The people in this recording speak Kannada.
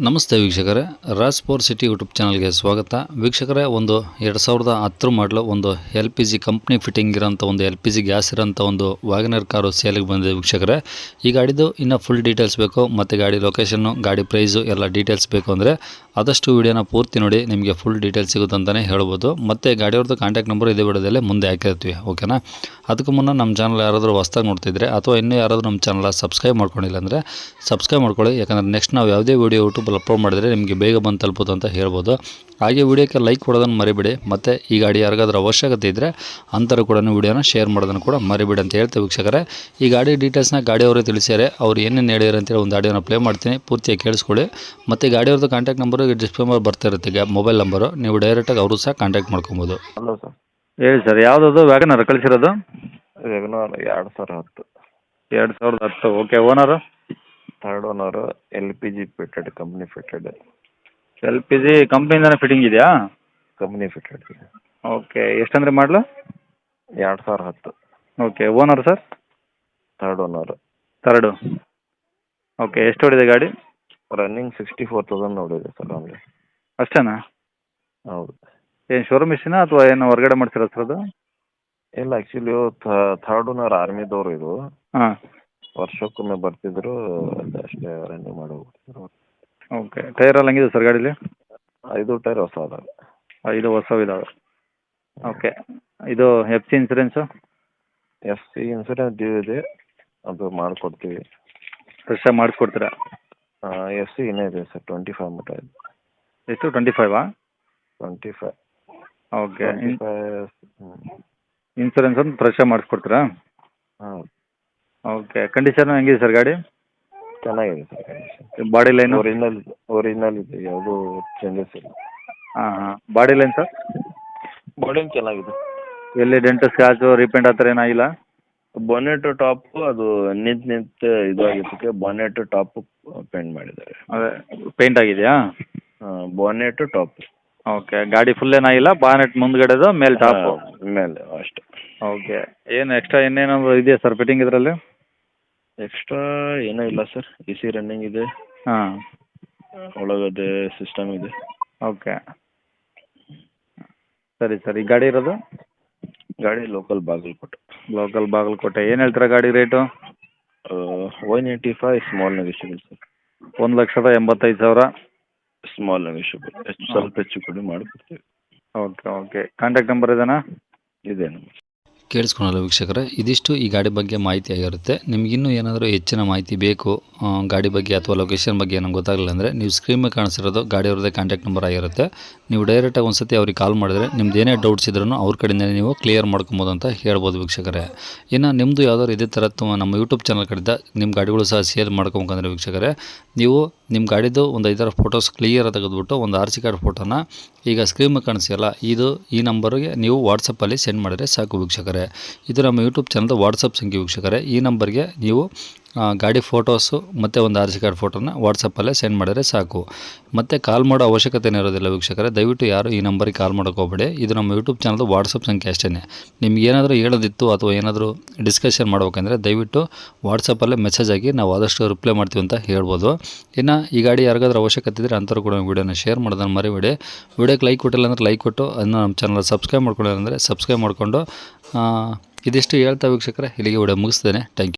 ನಮಸ್ತೆ ವೀಕ್ಷಕರೇ, ರಾಜ್ ಪವರ್ ಸಿಟಿ ಯೂಟ್ಯೂಬ್ ಚಾನಲ್ಗೆ ಸ್ವಾಗತ. ವೀಕ್ಷಕರೇ, ಒಂದು 2010 ಮಾಡಲು ಒಂದು LPG ಕಂಪ್ನಿ ಫಿಟ್ಟಿಂಗ್ ಇರೋಂಥ ಒಂದು LPG ಗ್ಯಾಸ್ ಇರೋಂಥ ಒಂದು ವ್ಯಾಗನರ್ ಕಾರು ಸೇಲಿಗೆ ಬಂದಿದೆ ವೀಕ್ಷಕರೇ. ಈ ಗಾಡಿದು ಇನ್ನೂ ಫುಲ್ ಡೀಟೇಲ್ಸ್ ಬೇಕು ಮತ್ತು ಗಾಡಿ ಲೊಕೇಶನ್ನು, ಗಾಡಿ ಪ್ರೈಸು ಎಲ್ಲ ಡೀಟೇಲ್ಸ್ ಬೇಕು ಅಂದರೆ ಆದಷ್ಟು ವಿಡಿಯೋನ ಪೂರ್ತಿ ನೋಡಿ, ನಿಮಗೆ ಫುಲ್ ಡೀಟೇಲ್ಸ್ ಸಿಗುತ್ತೆ ಅಂತಲೇ ಹೇಳ್ಬೋದು. ಮತ್ತು ಗಾಡಿಯವ್ರದ್ದು ಕಾಂಟ್ಯಾಕ್ಟ್ ನಂಬರ್ ಇದೇ ವಿಡಿಯೋದಲ್ಲೇ ಮುಂದೆ ಹಾಕಿರ್ತೀವಿ, ಓಕೆನಾ. ಅದಕ್ಕೂ ಮುನ್ನ ನಮ್ಮ ಚಾನಲ್ ಯಾರಾದರೂ ಹೊಸ್ದಾಗಿ ನೋಡ್ತಿದ್ರೆ ಅಥವಾ ಇನ್ನೂ ಯಾರಾದರೂ ನಮ್ಮ ಚಾನಲ್ ಸಬ್ಸ್ಕ್ರೈಬ್ ಮಾಡ್ಕೊಂಡಿಲ್ಲ ಅಂದರೆ ಸಬ್ಸ್ಕ್ರೈಬ್ ಮಾಡ್ಕೊಳ್ಳಿ. ಯಾಕಂದರೆ ನೆಕ್ಸ್ಟ್ ನಾವು ಯಾವುದೇ ವೀಡಿಯೋ ಯೂಟ್ಯೂಬಲ್ಲಿ ಅಪ್ಲೋಡ್ ಮಾಡಿದರೆ ನಿಮಗೆ ಬೇಗ ಬಂದು ತಲುಪೋದು ಅಂತ ಹೇಳ್ಬೋದು. ಹಾಗೆ ವಿಡಿಯೋಕ್ಕೆ ಲೈಕ್ ಕೊಡೋದನ್ನು ಮರಿಬೇಡಿ. ಮತ್ತು ಈ ಗಾಡಿ ಯಾರಿಗಾದ್ರೂ ಅವಶ್ಯಕತೆ ಇದ್ದರೆ ಅಂಥವ್ರು ಕೂಡ ವಿಡಿಯೋನ ಶೇರ್ ಮಾಡೋದನ್ನು ಕೂಡ ಮರಿಬೇಡಿ ಅಂತ ಹೇಳ್ತೇವೆ ವೀಕ್ಷಕರೇ. ಈ ಗಾಡಿ ಡೀಟೇಲ್ಸ್ನ ಗಾಡಿಯವರು ತಿಳಿಸ್ಯಾರೆ, ಅವ್ರು ಏನೇನು ಹೇಳ್ಯಾರ ಅಂತೇಳಿ ಒಂದು ಆಡಿಯೋನ ಪ್ಲೇ ಮಾಡ್ತೀನಿ, ಪೂರ್ತಿಯಾಗಿ ಕೇಳಿಸ್ಕೊಳ್ಳಿ. ಮತ್ತು ಗಾಡಿಯವ್ರದ್ದು ಕಾಂಟ್ಯಾಕ್ಟ್ ನಂಬರು ಡಿಸ್ಪ್ಲೇ ಮೇಲೆ ಬರ್ತಾ ಇರುತ್ತೆ, ಮೊಬೈಲ್ ನಂಬರು, ನೀವು ಡೈರೆಕ್ಟಾಗಿ ಅವರು ಸಹ ಕಾಂಟ್ಯಾಕ್ಟ್ ಮಾಡ್ಕೊಬೋದು. Hello sir. ಹೇಳಿ ಸರ್, ಯಾವುದದು ವ್ಯಾಗನರ್ ಕಳಿಸಿರೋದು? WagonR 2010. 2010. Okay. Owner? Third owner. LPG fitted, company fitted. LPG ಕಂಪ್ನಿಯಿಂದನೇ ಫಿಟ್ಟಿಂಗ್ ಇದೆಯಾ? Company fitted. ಓಕೆ. ಎಷ್ಟಂದ್ರೆ ಮಾಡಲು? 2010. Okay. Owner sir? Third owner. Third. Okay. ಎಷ್ಟು ಹೊಡಿದೆ ಗಾಡಿ? ರನ್ನಿಂಗ್ 64,000 ನೋಡಿದೆ ಸರ್ ಅಲ್ಲಿ. ಅಷ್ಟೇನಾ? ಹೌದು. ಏನು ಶೋರೂಮ್ ಮಿಷಿನಾ ಅಥವಾ ಏನು ಹೊರಗಡೆ ಮಾಡ್ತಿರೋ ಸರ್ ಅದು? ಇಲ್ಲ, ಆ್ಯಕ್ಚುಲಿ ಥರ್ಡ್ ಓನರ್ ಆರ್ಮಿದವರು ಇದು. ಹಾಂ. ವರ್ಷಕ್ಕೊಮ್ಮೆ ಬರ್ತಿದ್ರು, ಅಷ್ಟೇ ರನ್ನಿಂಗ್ ಮಾಡಿ ಹೋಗ್ತಿದ್ರು. ಓಕೆ. ಟೈರ್ ಎಲ್ಲ ಹಂಗಿದೆ ಸರ್ ಗಾಡೀಲಿ? 5 ಟೈರ್ ಹೊಸ ಅದಾವೆ. 5 ಹೊಸವಿದಾವೆ. ಓಕೆ. ಇದು FC insurance? FC insurance due ಇದೆ, ಅದು ಮಾಡಿಕೊಡ್ತೀವಿ. ಫ್ರೆಶ್ ಆಗಿ ಮಾಡಿಸ್ಕೊಡ್ತೀರಾ? FC ಇನ್ನೇ ಇದೆ ಸರ್, 25 ಮಟ್ಟ ಇದೆ. ಎಷ್ಟು? 25ಆ? 25. ಓಕೆ. 25. ಇನ್ಸೂರೆನ್ಸ್ ಒಂದು ಫ್ರೆಶ್ ಆಗಿ ಮಾಡಿಸ್ಕೊಡ್ತೀರಾ? ಹಾಂ. ಓಕೆ. ಕಂಡೀಷನ್ ಹೆಂಗಿದೆ ಸರ್ ಗಾಡಿ? ಚೆನ್ನಾಗಿದೆ sir condition. Body line? Original ಇದೆ, ಯಾವುದೂ ಚೇಂಜಸ್ ಇಲ್ಲ. ಹಾಂ. Body line sir? ಬಾಡಿನ ಚೆನ್ನಾಗಿದೆ. ಎಲ್ಲಿ ಡೆಂಟು, ಸ್ಕ್ರಾಚು, ರೀಪೇಂಟ್ ಆ ಥರ ಏನಾಗಿಲ್ಲ? ಬಾನೆಟ್ ಟಾಪು ಅದು ನಿಂತು ಇದು ಆಗಿದ್ದಕ್ಕೆ ಬಾನೆಟ್ ಟಾಪು ಪೇಂಟ್ ಮಾಡಿದ್ದಾರೆ. ಅದೇ ಪೇಂಟ್ ಆಗಿದೆಯಾ? ಹಾಂ, ಬಾನೆಟ್ ಟಾಪ್. ಓಕೆ. ಗಾಡಿ ಫುಲ್ ಏನಾಗಿಲ್ಲ, ಬಾನೆಟ್ ಮುಂದ್ಗಡೆದು, ಮೇಲೆ ಟಾಪು ಮೇಲೆ ಅಷ್ಟೇ. ಓಕೆ. ಏನು ಎಕ್ಸ್ಟ್ರಾ ಇನ್ನೇನಾದ್ರು ಇದೆಯಾ ಸರ್ ಫಿಟ್ಟಿಂಗ್ ಇದರಲ್ಲಿ? ಎಕ್ಸ್ಟ್ರಾ ಏನೂ ಇಲ್ಲ ಸರ್. AC ರನ್ನಿಂಗ್ ಇದೆ. ಹಾಂ. ಒಳಗಡೆ ಸಿಸ್ಟಮ್ ಇದೆ. ಓಕೆ. ಸರಿ ಸರ್. ಈ ಗಾಡಿ ಇರೋದು? ಗಾಡಿ ಲೋಕಲ್ ಬಾಗಲಕೋಟೆ. ಲೋಕಲ್ ಬಾಗಲಕೋಟೆ. ಏನು ಹೇಳ್ತೀರಾ ಗಾಡಿ rate? 185 small negotiable sir. 1,85,000. Small negotiable. ಸ್ವಲ್ಪ ಹೆಚ್ಚು ಕಡಿಮೆ ಮಾಡಿಕೊಡ್ತೀವಿ. ಓಕೆ. ಓಕೆ. ಕಾಂಟ್ಯಾಕ್ಟ್ ನಂಬರ್ ಇದೇನಾ? ಇದೆ ನಮ್ಮ. ಕೇಳಿಸ್ಕೊಳಲ್ಲ ವೀಕ್ಷಕರೇ, ಇದಿಷ್ಟು ಈ ಗಾಡಿ ಬಗ್ಗೆ ಮಾಹಿತಿ ಆಗಿರುತ್ತೆ. ನಿಮಗಿನ್ನೂ ಏನಾದರೂ ಹೆಚ್ಚಿನ ಮಾಹಿತಿ ಬೇಕು ಗಾಡಿ ಬಗ್ಗೆ ಅಥವಾ ಲೊಕೇಶನ್ ಬಗ್ಗೆ ಏನೋ ಗೊತ್ತಾಗಲಿಲ್ಲ ಅಂದರೆ ನೀವು ಸ್ಕ್ರೀನ್ ಮೇಲೆ ಕಾಣಿಸಿರೋದು ಗಾಡಿಯವ್ರದ್ದೇ ಕಾಂಟ್ಯಾಕ್ಟ್ ನಂಬರ್ ಆಗಿರುತ್ತೆ. ನೀವು ಡೈರೆಕ್ಟಾಗಿ ಒಂದು ಸತಿ ಅವ್ರಿಗೆ ಕಾಲ್ ಮಾಡಿದ್ರೆ ನಿಮ್ದು ಏನೇ ಡೌಟ್ಸ್ ಇದ್ರೂ ಅವ್ರ ಕಡೆಯಿಂದ ನೀವು ಕ್ಲಿಯರ್ ಮಾಡ್ಕೊಬೋದು ಅಂತ ಹೇಳ್ಬೋದು ವೀಕ್ಷಕರೇ. ಇನ್ನು ನಿಮ್ಮದು ಯಾವ್ದಾದ್ರು ಇದೇ ಥರ ನಮ್ಮ ಯೂಟ್ಯೂಬ್ ಚಾನಲ್ ಕಡೆಯಿಂದ ನಿಮ್ಮ ಗಾಡಿಗಳು ಸಹ ಸೇಲ್ ಮಾಡ್ಕೊಬೇಕಂದ್ರೆ ವೀಕ್ಷಕರೇ, ನೀವು ನಿಮ್ಮ ಗಾಡಿದು ಒಂದು 5 ಫೋಟೋಸ್ ಕ್ಲಿಯರ್ ತೆಗೆದುಬಿಟ್ಟು ಒಂದು RC ಕಾರ್ಡ್ ಫೋಟೋನ ಈಗ ಸ್ಕ್ರೀನ್ ಮೇಲೆ ಕಾಣಿಸಿಲ್ಲ ಈ ನಂಬರ್ಗೆ ನೀವು ವಾಟ್ಸಪ್ಪಲ್ಲಿ ಸೆಂಡ್ ಮಾಡಿದ್ರೆ ಸಾಕು ವೀಕ್ಷಕರೇ. ಇದು ನಮ್ಮ ಯೂಟ್ಯೂಬ್ ಚಾನಲ್ದು ವಾಟ್ಸಪ್ ಸಂಖ್ಯೆ ವೀಕ್ಷಕರೇ. ಈ ನಂಬರ್ಗೆ ನೀವು ಗಾಡಿ ಫೋಟೋಸು ಮತ್ತು ಒಂದು RC ಕಾರ್ಡ್ ಫೋಟೋನ ವಾಟ್ಸಪ್ಪಲ್ಲೇ ಸೆಂಡ್ ಮಾಡಿದ್ರೆ ಸಾಕು. ಮತ್ತು ಕಾಲ್ ಮಾಡೋ ಅವಶ್ಯಕತೆ ಇರೋದಿಲ್ಲ ವೀಕ್ಷಕರೇ. ದಯವಿಟ್ಟು ಯಾರು ಈ ನಂಬರಿಗೆ ಕಾಲ್ ಮಾಡೋಕೆ ಹೋಗಬೇಡಿ. ಇದು ನಮ್ಮ ಯೂಟ್ಯೂಬ್ ಚಾನಲ್ದು ವಾಟ್ಸಪ್ ಸಂಖ್ಯೆ ಅಷ್ಟೇ. ನಿಮ್ಗೆ ಏನಾದರೂ ಹೇಳೋದಿತ್ತು ಅಥವಾ ಏನಾದರೂ ಡಿಸ್ಕಷನ್ ಮಾಡ್ಬೇಕಂದ್ರೆ ದಯವಿಟ್ಟು ವಾಟ್ಸಪ್ಪಲ್ಲೇ ಮೆಸೇಜ್ ಆಗಿ ನಾವು ಆದಷ್ಟು ರಿಪ್ಲೈ ಮಾಡ್ತೀವಿ ಅಂತ ಹೇಳ್ಬೋದು. ಇನ್ನು ಈ ಗಾಡಿ ಯಾರಿಗಾದ್ರೂ ಅವಶ್ಯಕತೆ ಇದ್ದರೆ ಅಂಥವ್ರು ಕೂಡ ವೀಡಿಯೋನ ಶೇರ್ ಮಾಡೋದನ್ನು ಮರಿಬೇಡಿ. ವೀಡಿಯೋಕ್ಕೆ ಲೈಕ್ ಕೊಟ್ಟಿಲ್ಲ ಅಂದರೆ ಲೈಕ್ ಕೊಟ್ಟು ಅದನ್ನು ನಮ್ಮ ಚಾನಲ್ ಸಬ್ಸ್ಕ್ರೈಬ್ ಮಾಡ್ಕೊಳ್ಳಿ ಅಂದರೆ ಸಬ್ಸ್ಕ್ರೈಬ್ ಮಾಡಿಕೊಂಡು ಇದಿಷ್ಟು ಹೇಳ್ತಾ ವೀಕ್ಷಕರೇ, ಇಲ್ಲಿಗೆ ವಿಡಿಯೋ ಮುಗಿಸ್ತೇನೆ. Thank you.